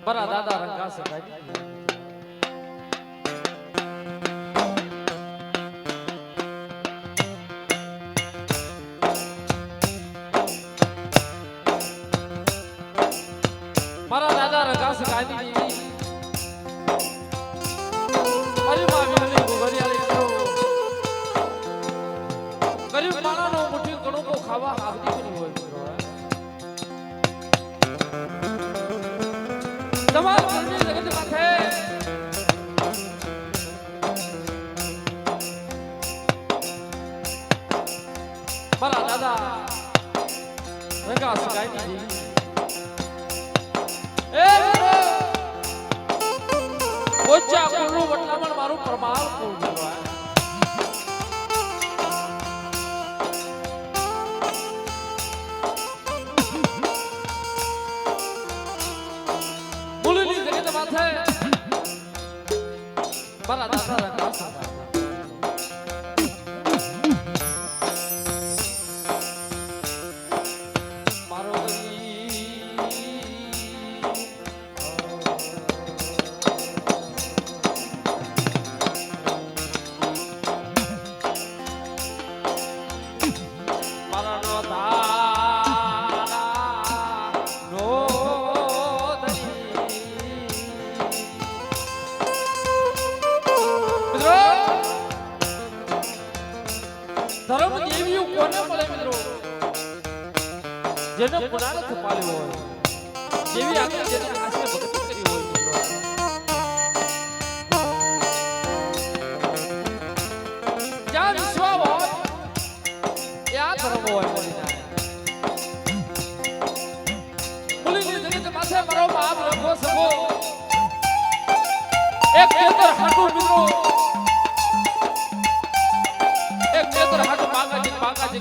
મારા દાદા રંગા સગાઈ મારા દાદા રંગા સગાઈ મારી માવી ગોગરિયાળી કરો ગરીબ માણાનો મુઠ્ઠી કણુકો ખાવા આવતી નહીં હોય તમારા ઘરની જગત માથે મારા દાદા રંગા સગાઈ ઓછા કુળનું વટલામણ મારું પ્રમાણ કુળ કહેવાય. મુલની જગત માથે મારા દાદા રંગા સગાઈ ધર્મ દેવીઓ કોને મળે મિત્રો જેને પુરાણ થપાલ્યો હોય જેવી આગળ જેને આશરે ભક્તિ કરી હોય મિત્રો જ્યાં વિશ્વાસ હોય ત્યાં ધર્મ હોય મળી જાય. મુલીની જગત માથે મારો બાપ રખો સગો એક કેતર હાટું મિત્રો નેત્ર હાટ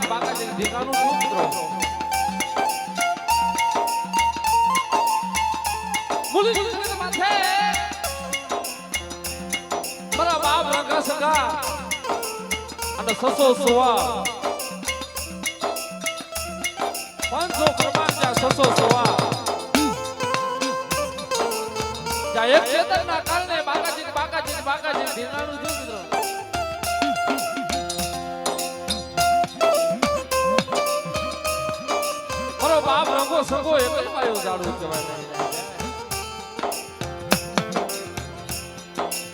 બાકાજી ઢીકાનું સૂત્રો મુલી જગત માથે મારા બાપ રંગા સગા અને સસો સોવા 500 પ્રમાણ જ્યાં સસો સોવા જ્યાં એક ચેતનના કારણે બાકાજી ઢીકાનું સૂત્રો બાપ રંગો સગો એક જ પાયો જાડું કહેવાય.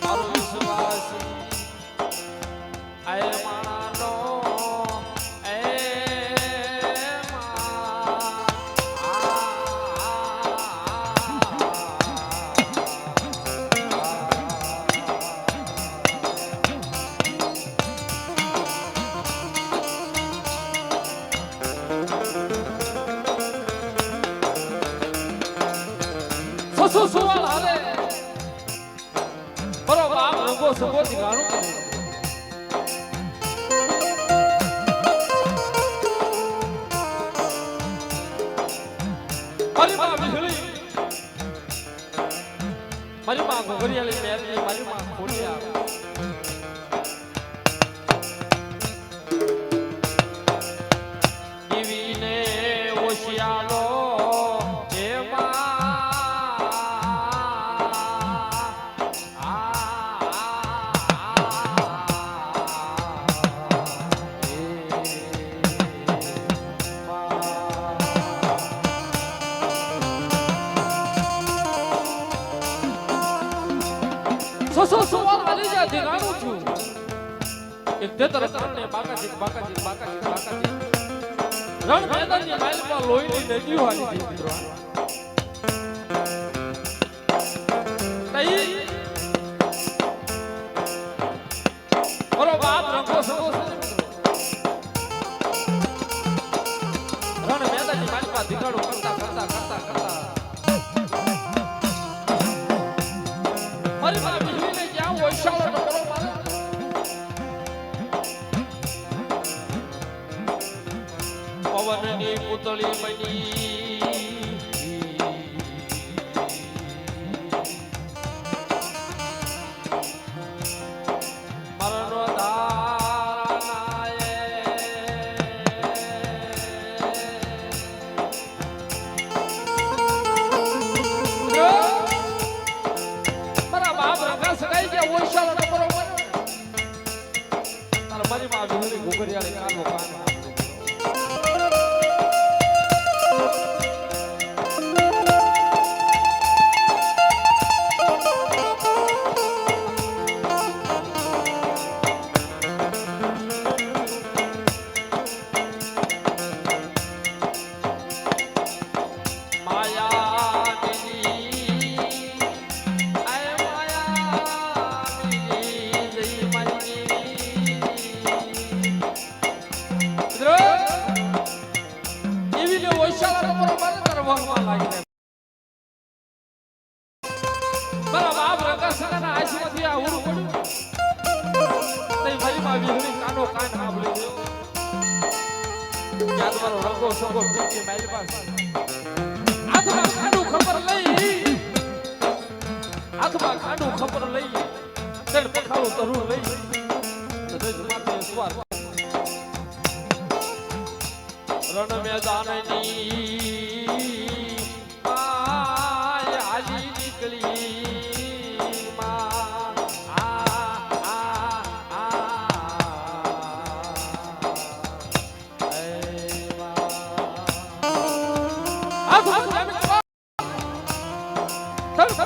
મારો વિશ્વાસ આય માનો એ સુવાલ હાલે બરો બાપ રંગો સગો દીગાણું કરે મારી માં વિહળી મારી માં ગોગરિયાળી મેરલી મારી માં ખોડિયા દીવીને ઓશિયાલો સવાલ આલી જા દીગાણું છું એક દેતર કરને બાકાજી રણ મેદાનની માઇલમાં લોહીની નદીઓ હાલી હતી મિત્રો તઈ બરો બાપ રંગો સગો રણ મેદાનની માઇલમાં દીગાણું કરતા મારી માં વિજળીને ક્યાં વૈશાળો ટકરો મારે પવનની પુતળી બની મારા બાપ રંગા સગાના આશીર્વાદથી આ ઉરું પડ્યું તઈ મારી માં વીહળી કાનો કાન સાંભળી ગયો યાદ મારો રંગો સગો ભૂખી મારી પાસે હાથમાં ખાડું ખબર લઈ હાથમાં ખાડું ખબર લઈ તેડ પખાળું તરું લઈ રજ માથે સ્વાર રણ મેદાનની માય હાલી નીકળી માં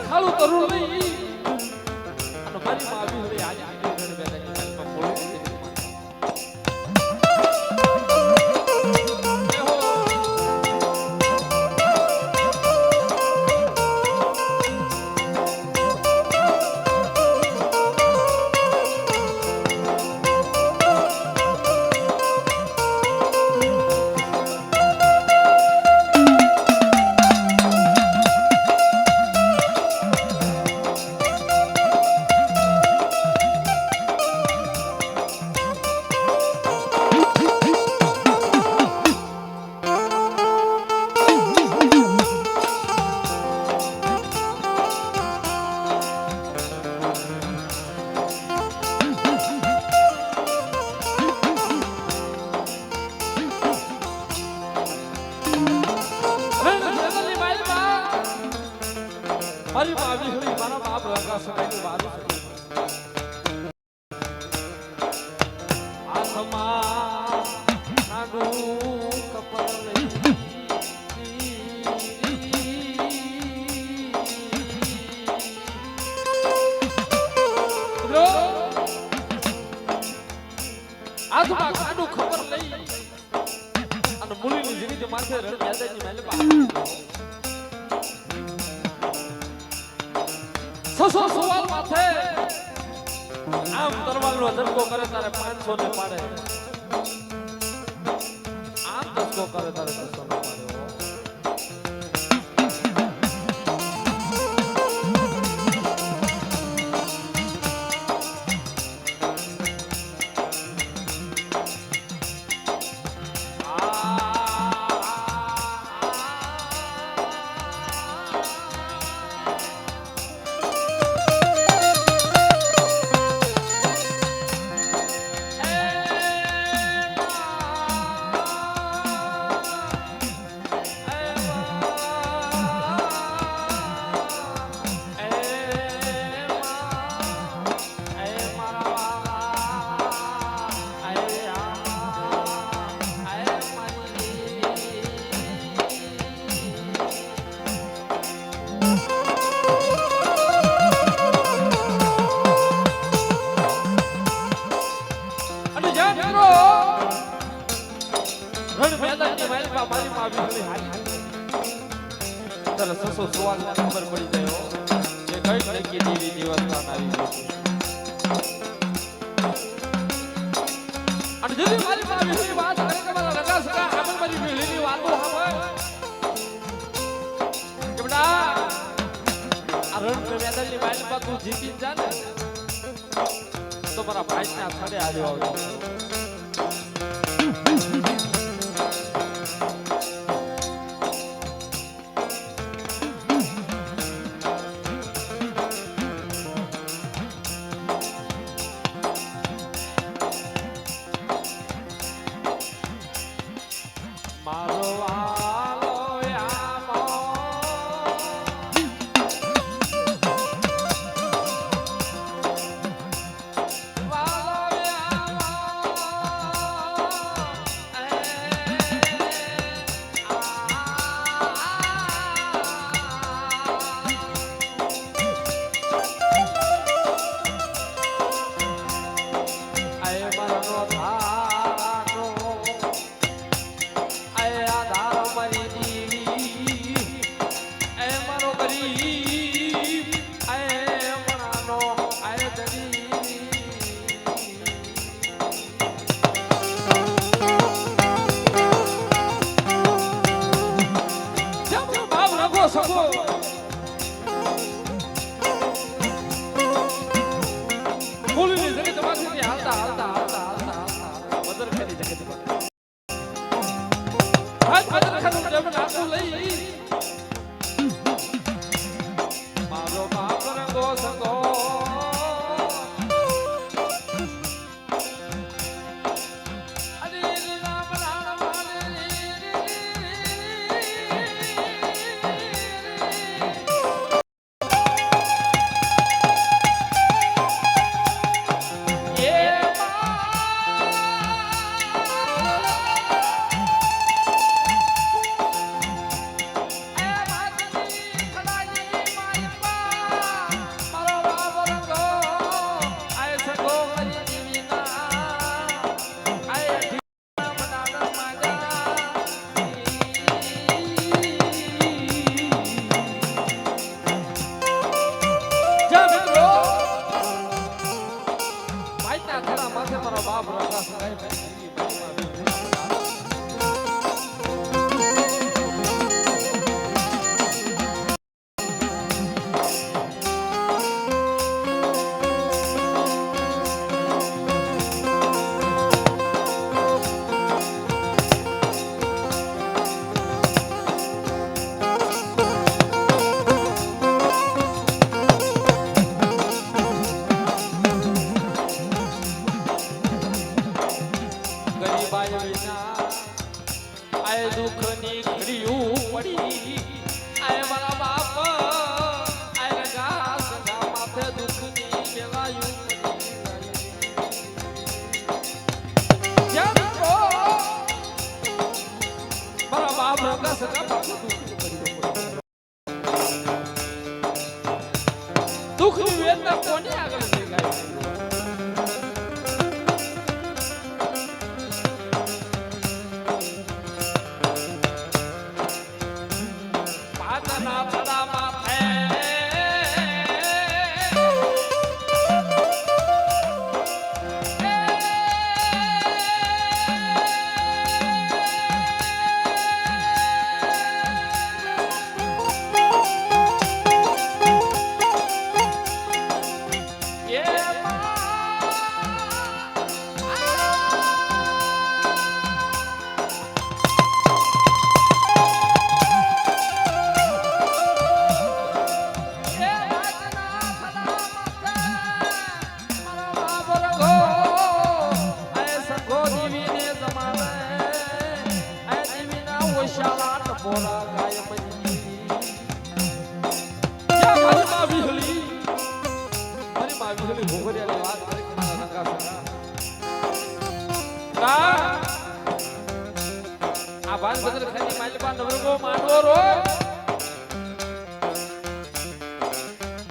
ખાલું તરું લઈ અને મારી માં આવી હવે આજે રણ મેદાનની બોલી મારી માં આવી હોય મારા બાપ રંગા સગાઈની વારું આસમાં નાનું કપડ લઈ આસમાં નાનું ખબર લઈ અને મુલીની જિંદગી માથે રણ મેદાનની મેલે સસો સવાલ માથે આમ તરવાલનો ધડકો કરે તારે 500 ને પાડે આમ ધડકો કરે તારે 600 ને પાડે મારી માં આવી હાલી તને સસો સવાલ ખબર પડી ગયો કે કઈ કઈ દેવી દેવતા આવી અને જેવી મારી માં આવી વાત કરે કે મારા રગા સગા આપણે મારી મેળીની વાતો સાંભળ કે બેટા આ રણ મેદાનની માલિકા તું જીતી જા ને તો મારા ભાઈના સ્થળે આવ્યો આવજો ગરીબાઈ વિના આય દુઃખની ઘડીયું પડી આય મારા બાપ આય રગા સગા માથે દુઃખની વેલાયું મારા બાપ રગા સગા માથે દુઃખની વેદના કોની આગળ દેખાય આ બાદ બદર ખાલી માલપા નવરગો માંડવો રો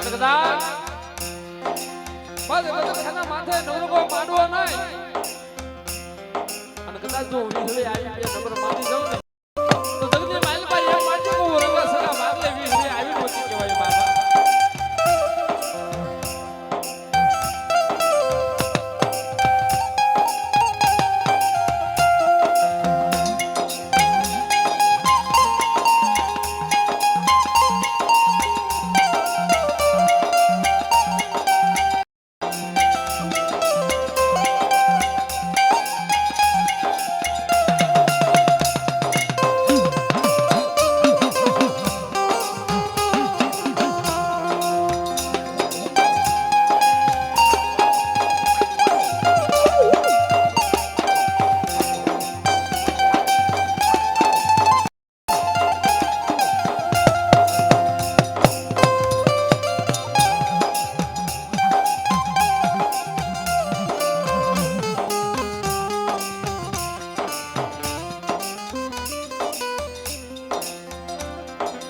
કદાચ બદર ખાના માથે નવરગો માંડવો નહીં અને કદાચ જો વિહળી આવી બે નંબર મારી જાવ ને તો જગને માલપા એક માટી કો રંગા સગા મારલે વિહળી આવી નહોતી કહેવાય બાબા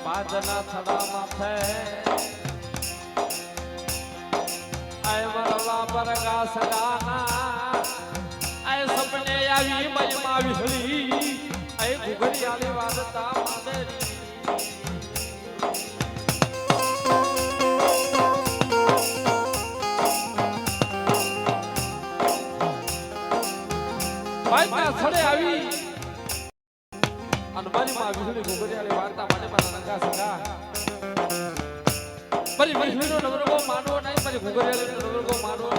બાજના થડા માથે આય મરલા બરગા સગાના આય સપને આવી મયમાં વિહળી આય ઘુઘરી આલી વાદતા માદેરી ભાઈ ના થડે આવી અને મારી માં વિહળી ઘુઘરી આલી વાર્તા મને મારા રંગા સગા મારી વિહળીનો નવરગો માનવો નહીં મારી ઘુઘરી આલી નવરગો માનવો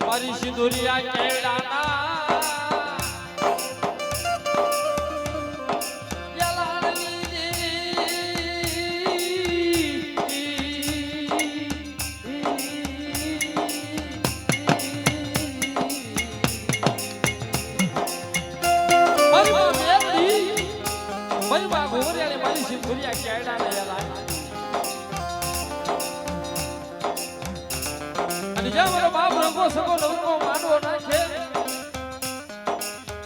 મારી સિંદુરિયા કેળાના બાપ રંગો સગો નવરગો માંડવો નાખે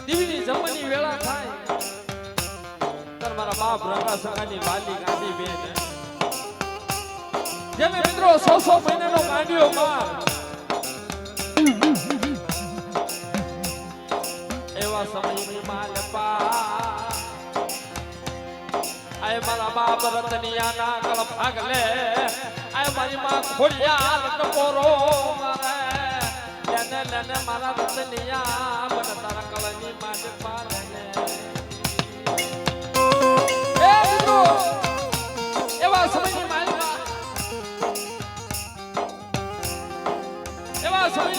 દીવીની જમવાની વેળા થાય તાર મારા બાપ રંગા સગાની વાલી ગાંધી બેન જેને મિત્રો 100 મહિનાનો કાંડિયો માર એવા સમયની માલપા બાપ રતનિયાના કળ ભાગલે આ મારી માં ખોડિયાર ટપોરો મારે લેને લેને મારા રતનિયા બન તારા કળની માટે પાલે એ મિત્રો એવા સમયની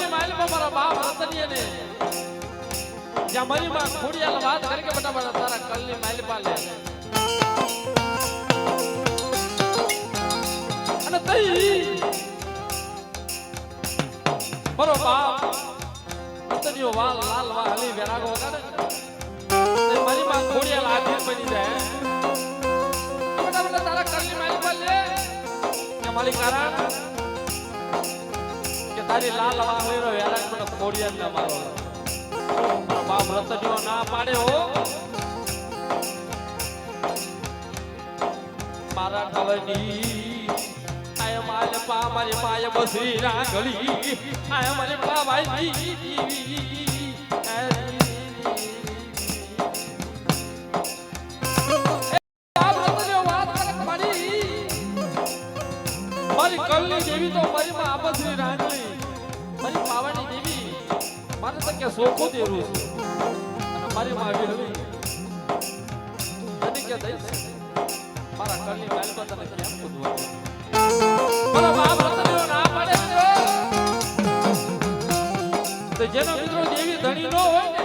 માલમાં મારા બાપ રતનિયાને જ્યાં મારી માં ખોડિયાર વાત કરી કે બેટા બેટા તારા કળની માલ પાલે અને તઈ મારો બાપ રતનિયો વાલ લાલ વાલી વેરાગો વગાડે તે મારી માં ખોડિયાર આધીન બની જાય બેટા બેટા તારા કળની માલ પાલે કે મારી કારણ કે તારી લાલ વાલીનો વેરાગ મને ખોડિયાર ના મારો મારો બાપ રતનિયો ના પાડે હો મારા કળની આય માલ પા મારી માય બસરી રાગળી આય મારી પા ભાઈ મારી કળની દેવી તો મારી માં બસરી રાગળી મારી પાવાની દેવી મારે તો કે સોખો દેરું છે અને મારી માં આવી હવી તને કે દઈશ મારા કળની માલ પર તને કેમ કૂદવા મારા બાપ રતનિયો ના પાડે તો જેનો મિત્રો દેવી ધણી નો હોય ને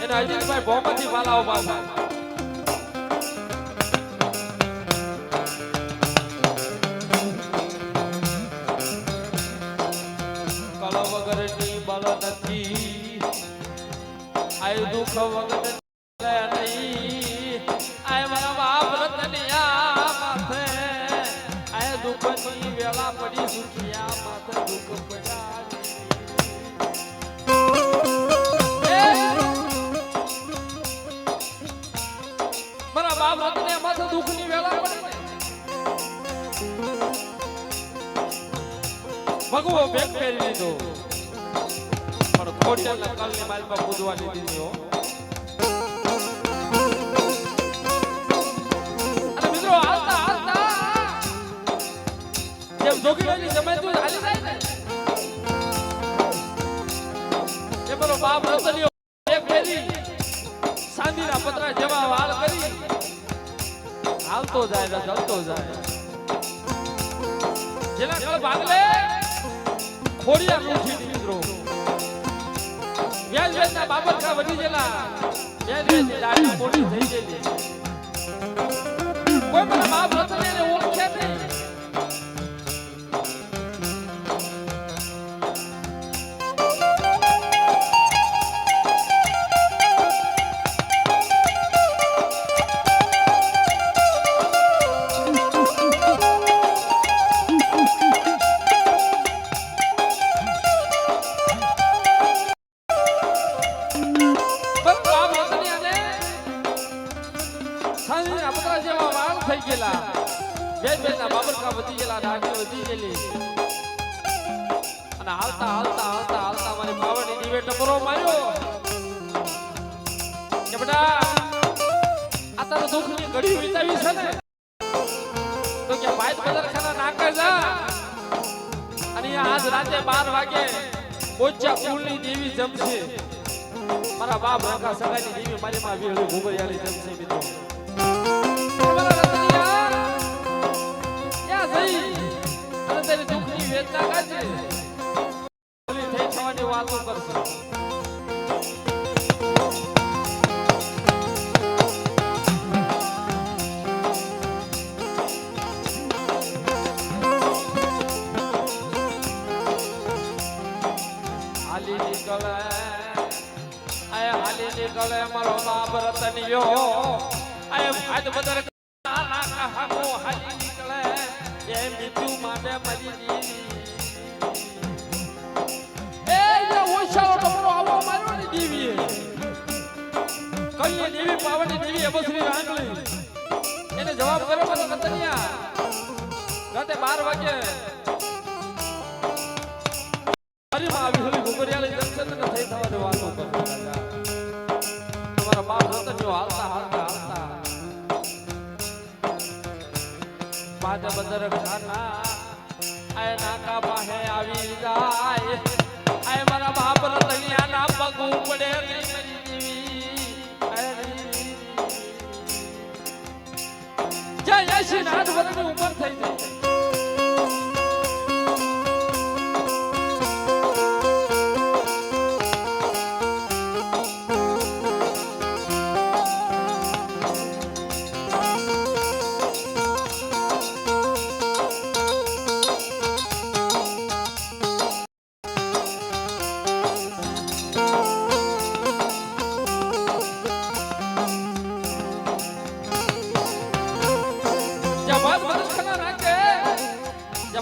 એને અજીતભાઈ ભોમાંથી વાલાઓ બાપા કળ વગરની બળ નથી આય દુઃખ વગર નહીં આય મારા બાપ રતનિયા માથે આય દુઃખની વેળા પડી સુખિયા માથે દુઃખ પડ્યા મારા બાપ રતનિયા માથે દુઃખની વેળા પડી ભગવો બેગ પહેરી લીધો પણ ખોડિયારના કળની માલ પર કૂદવાની દીધી હો અને મિત્રો હાલતા હાલતા જેમ જોગીડાની જમાતું હાલી જાય ને એ બોલો બાપ રતનિયો બેગ પહેરી ચાંદીના પતરા જેવા વાળ કરી હાલતો જાય ને ચાલતો જાય જેના કળ ભાગલે ખોડિયાર રૂઠી મિત્રો વ્યાજ વ્યાજના બાબતકા વધી ગયેલા વ્યાજ વ્યાજની દાઢી મોટી થઈ ગયેલી કોઈ મારા બાપ રતનિયાને ઓળખે નહીં થઈ ગયેલા વેજના બાબરકા વધી ગયેલા દાઢી વધી ગયેલી અને હાલતા હાલતા હાલતા હાલતા મારી પાવડી દીવે ટપરો માર્યો કે બેટા આ તારો દુઃખની ઘડી વિતાવી છે ને તો કે ભાઈ બદરખાના નાકે જા અને આજ રાતે 12 વાગે પોચા કુલની દેવી જમશે મારા બાપ રાકા સગાઈની દેવી મારી માં વીરડી ઘુગરિયાળી જમશે મિત્રો તેરી દુઃખની વેદના કાજે ઓલી થઈ થવાની વાતો કરશે હાલી નીકળે આય હાલી નીકળે મારો બાપ રતનિયો આય ભાદ બદર ના હામો હાલી નીકળે એ મીઠું માટે મરી દીધી એ જે ઓછાળો ટપરો આવો માર્યો ને દેવીએ કલ્લી દેવી પાવડી દેવી અબસરી રાંગલી એને જવાબ કર્યો મારો રતનિયા રાતે 12 વાગે મારી માં આવી હલી ઘુગરિયાળી દર્શન ન થઈ થવાની વાતો કરતો તમારા બાપ રતનિયો હાલતા હાલતા હાલતા બાદ બદર ખાના આય નાકા પાહે આવી જાય આય મારા બાપ રતનિયા ના પગ ઉપડે જય યશી નાથ વરની ઉંમર થઈ જાય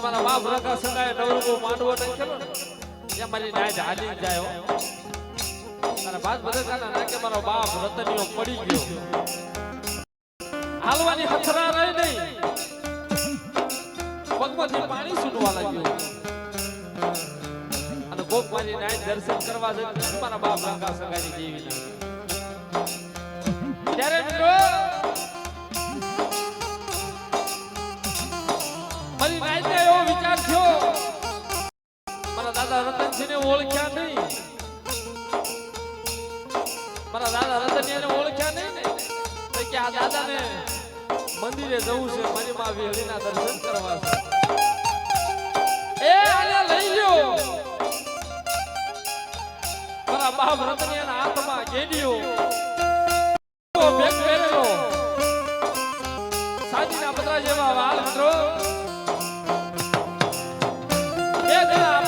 મારા બાપ રકા સગાય નવરકો માંડવો નાખેલો ને ત્યાં મારી નાય હાલી જાય અને બાદ બધાના નાકે મારો બાપ રતનિયો પડી ગયો હાલવાની હથરા રહી નહીં પગમાંથી પાણી છૂટવા લાગ્યું અને ગોપ મારી નાય દર્શન કરવા જઈને મારા બાપ રકા સગાયની દેવી ત્યારે મિત્રો મારી નાયતે એવો વિચાર થયો મારા દાદા રતનસિંહને ઓળખ્યા નહીં મારા દાદા રતનિયાને ઓળખ્યા નહીં ને તો કે આ દાદાને મંદિરે જવું છે મારી માં વેલીના દર્શન કરવા છે એ આને લઈ લ્યો મારા બાપ રતનિયાના હાથમાં ગેડીઓ બેગ પહેરેલો સાજીના પતરા જેવા વાળ મિત્રો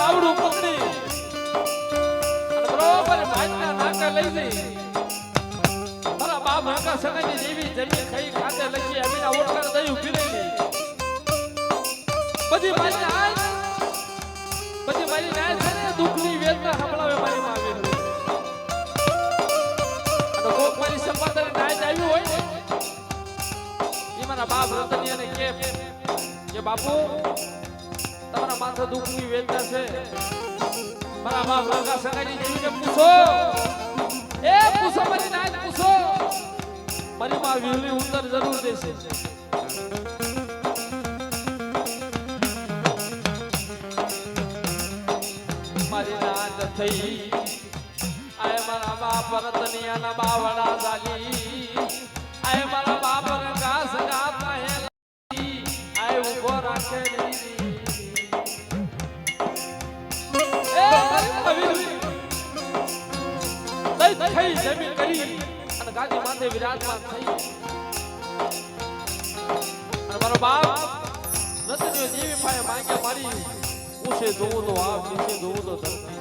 બાવડું પકડી અને બરોબર ભાઈના નાકા લઈ જઈ મારા બાપ નાકા સગાઈની દેવી જમી ખાઈ ખાતે લખી અમીના ઓટકાર દઈ ઉભી રહી બધી મારી નાય છે ને દુઃખની વેદના સંભળાવે મારી માં આવે અને કોક મારી સંપાદન નાય આવી હોય ને એ મારા બાપ રતનિયાને કે બાપુ તમારા માથે દુઃખની વેદના છે મારા બાપ રકા સગાઈની દેવીને પૂછો એ પૂછો મારી નાય પૂછો મારી માં વેલી ઉત્તર જરૂર દેશે મારી નાત થઈ આય મારા બાપ રતનિયાના બાવડા જાલી આય મારા બાપ રકા સગા પાહે આય ઉભો રાખે થઈ જમીન કરી અને ગાદી માથે વિરાજમાન થઈ અને મારો બાપ રતનિયો દેવી પાસે માંગ્યા મારી ઊંચે જોવું તો આપ નીચે જોવું તો ધરતી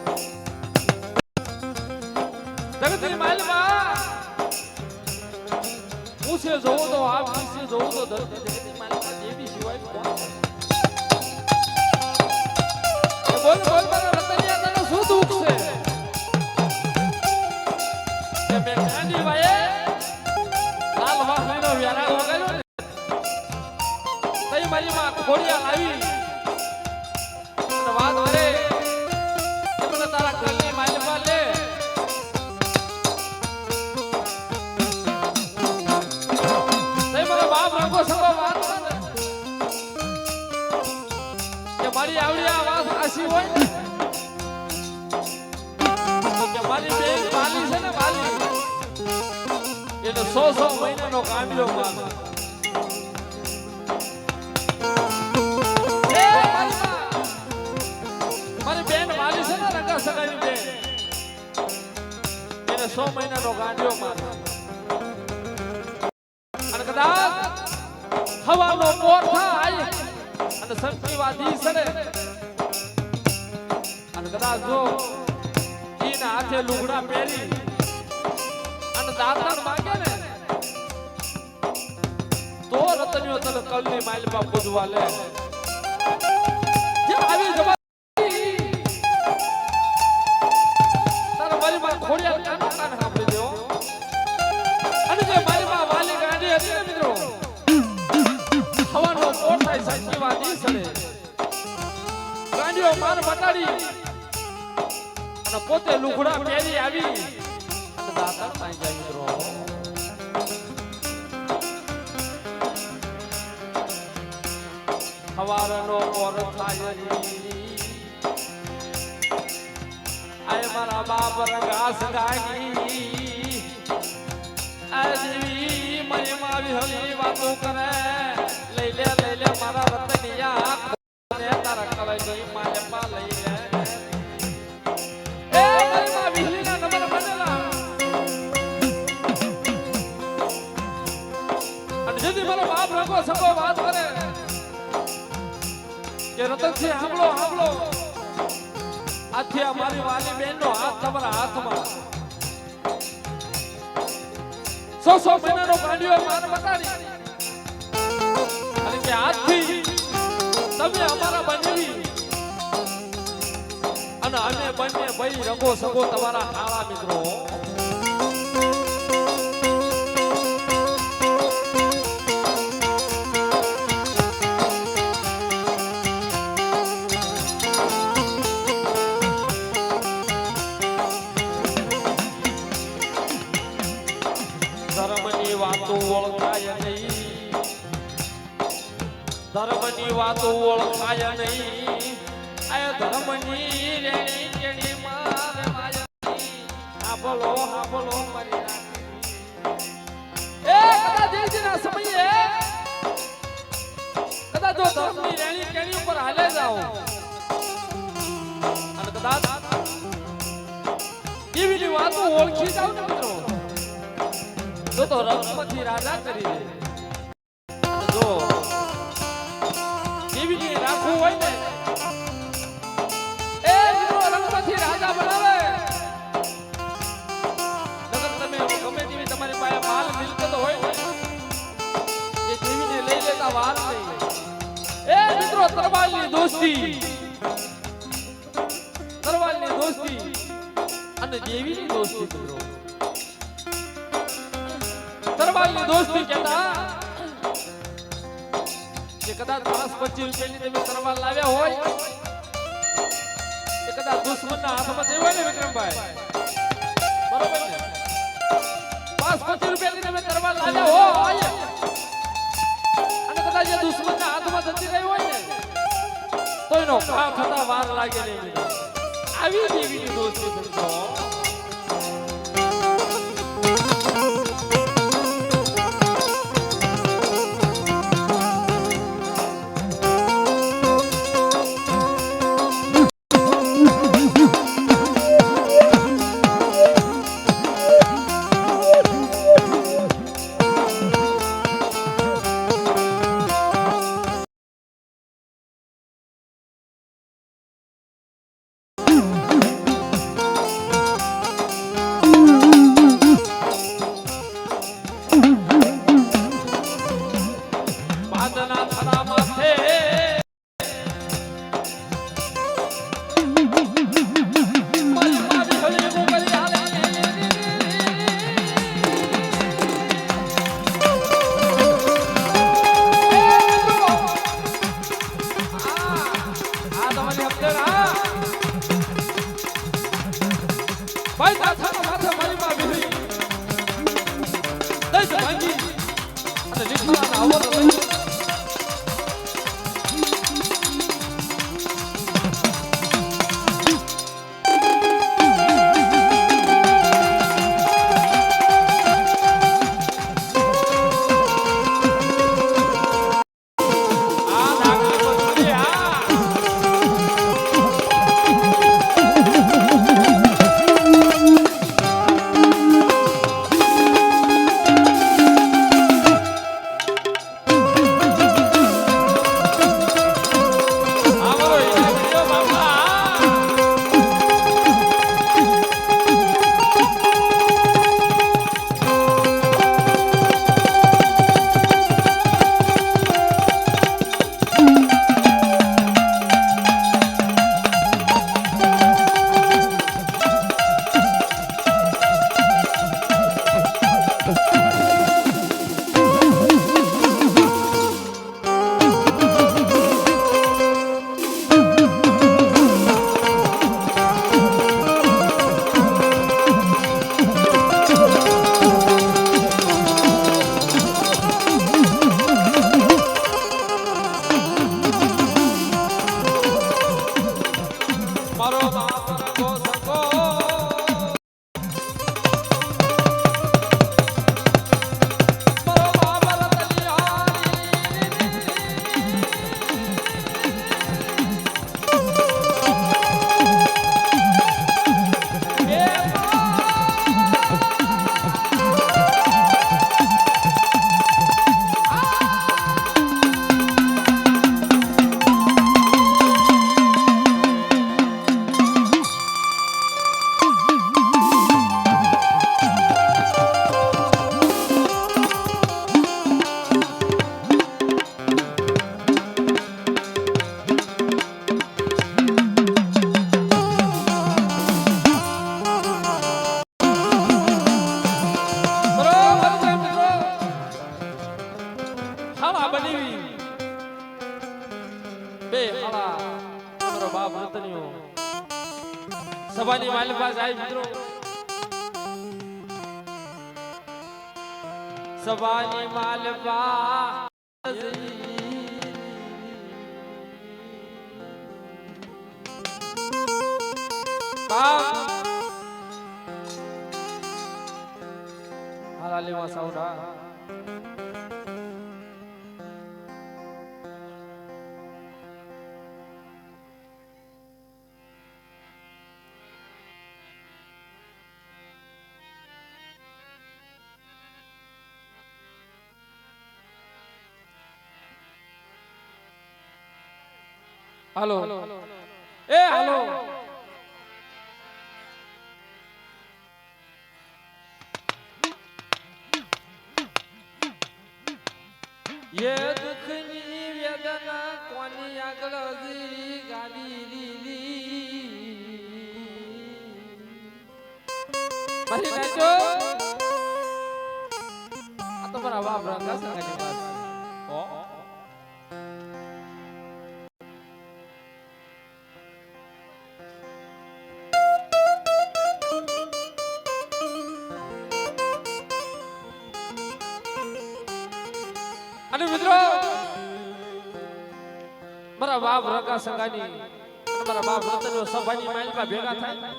જગતની માલમાં ઊંચે જોવું તો આપ નીચે જોવું તો ધરતી જગતની માલમાં દેવી સિવાય કોણ છે બોલ મારા રતનિયા તને શું દુઃખ છે મેં ગાંધી ભાઈ લાલ વાસણીનો વ્યારા વગાડ્યો ને તઈ મારી માં ખોડિયા આવી અને વાત કરે કે મને તારા ઘરની માલમાં લે તઈ મારો બાપ રંગો સગો વાત કે મારી આવડી આ વાત આસી હોય ને કે મારી બેન બાલી છે ને બાલી એને 100 મહિનાનો કામ્યો માલ મારી બેન બાલી છે ને રંગા સગાઈની બેન એને 100 મહિનાનો ગાંડિયો માલ અને કદાચ હવાનો મોર થાય અને સંતી વાદી સડે અને કદાચ જો એના હાથે લુગડા પહેરી અને દાતણ માંગે ને તો રતનિયો તને કલની માલમાં પૂજવા લે જે આવી જવાતી તારા મારી માં ખોડિયા કાનો કાન સાંભળી દેવો અને જે મારી માં વાલી ગાડી હતી ને મિત્રો હવાનો કોટ થાય સાચી વાત ઈ સડે ગાડીઓ માર બટાડી અને પોતે લુગડા પહેરી આવી અને દાતણ માં જાય મિત્રો સવારનો પોર થાય આય મારા બાપ રંગાસ ગાગી આજી મહિમા વિહળી વાતો કરે લઈ લે મારા રતનિયા ને તારા કવાય ગઈ માલે પા લઈ લે એ મહિમા વિહળીના નંબર બનેલા અને જેથી મારો બાપ રંગો સગો વાત કરે કે રતનસિંહ હાંભળો આથી આ મારી વાલી બેનનો હાથ તમારા હાથમાં 100 મહિનાનો ગાંડિયો માર બતાડી અને કે આજથી તમે અમારા બનવી અને અમે બંને ભાઈ રંગો સગો તમારા હાળા મિત્રો ધર્મની વાતો ઓળખાય નહીં ધર્મની વાતો ઓળખાય નહીં આ ધર્મની રેણી કેણી મારે માયની હાંભળો મારી રાખી એ કદાચ દેશના સમયે કદાચ જો ધર્મની રેણી કેણી ઉપર હાલે જાઓ અને કદાચ એવી વાતો ઓળખી જાવ ને મિત્રો તો રંગમથી રાજા કરી દે જો દેવીને રાખવું હોય ને એ મિત્રો રંગમથી રાજા બનાવે નગર તમે ગમે તેવી તમારી પાસે માલ મિલકત હોય ને એ દેવીને લઈ લેતા વાર નહીં એ મિત્રો તરવાલની દોસ્તી અને દેવીની દોસ્તી મિત્રો તરવાલની દોસ્તી કહેતા કે કદાચ 25 રૂપિયાની તમે તરવાલ લાવ્યા હોય એ કદાચ દુશ્મનના હાથમાં જઈ હોય ને વિક્રમભાઈ બરોબર ને 25 રૂપિયાની તમે તરવાલ લાવ્યા હોય અને કદાચ એ દુશ્મનના હાથમાં જતી રહી હોય ને તો એનો ઘા થતા વાર લાગે નહીં આવી દેવીની દોસ્તી સમજો સભાની માલપા સાહેબ મિત્રો સભાની માલપા હાલાલી માં સાઉડા હાલો એ હાલો ये दुखनी वेदना कोनी આગળ ગાડી લીલી મારી નાચો આ તો મારા બાપ રંગા સંગાની વાત ઓ અને મિત્રો મારા બાપ રંગા સંગાની અને મારા બાપ રતનો સભાની માલમાં ભેગા થાય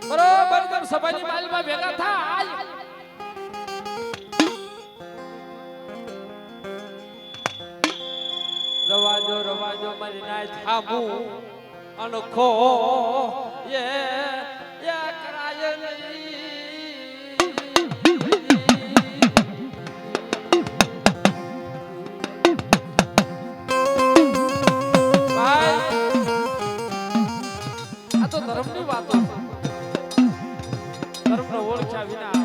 બરોબર કેમ સભાની માલમાં ભેગા થાય રવાજો મારી નાય થાબુ અનખો એ કરાય નહીં ધર્મની વાતો ધર્મને ઓળખ્યા વિના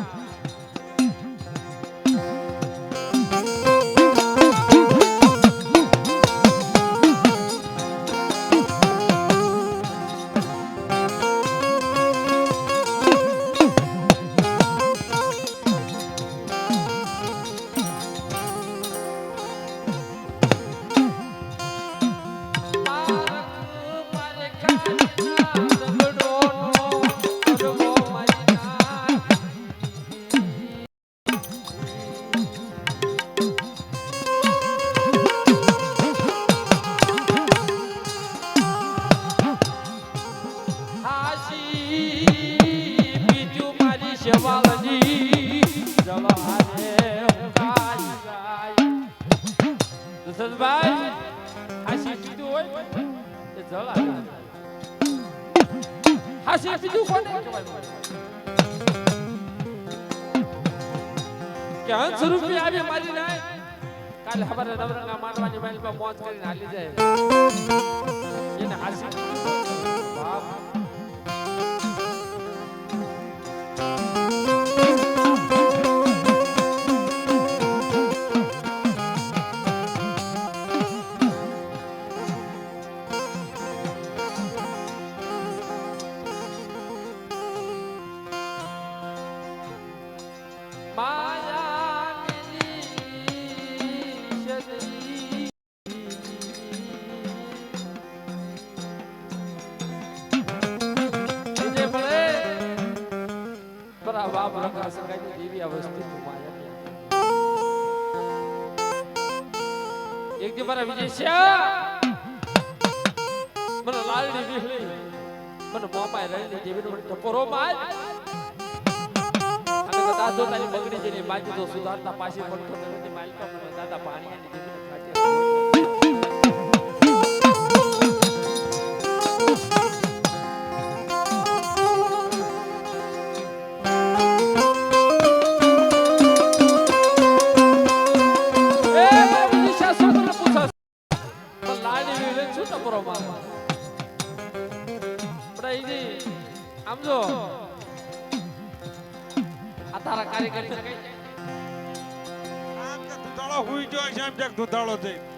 કે હંસ રૂપી આવી મારી નાય કાલે ખબર નવરંગા મારવાની માઇલ પર મોજ કરીને હાલી જાય એને હાસી બાપ બાપ રંગા સંગાઈ દેવી આ વસ્તુ માયા એક દી મારા વિજય શ્યા લાલડી વિહળી મને મોમાય રહીને જેવીનો મને ટપોરો માર અને દાદો તારી બગડી જેની બાજી તો સુધારતા પાછી પણ ખતરની માલકા મને દાદા પાણીયાની જેવીને ખાટી આમ જો આ તારા કાર્યકર છે કઈ આમ તો દુધાળો હુઈ ગયો છે એમ કે દુધાળો થઈ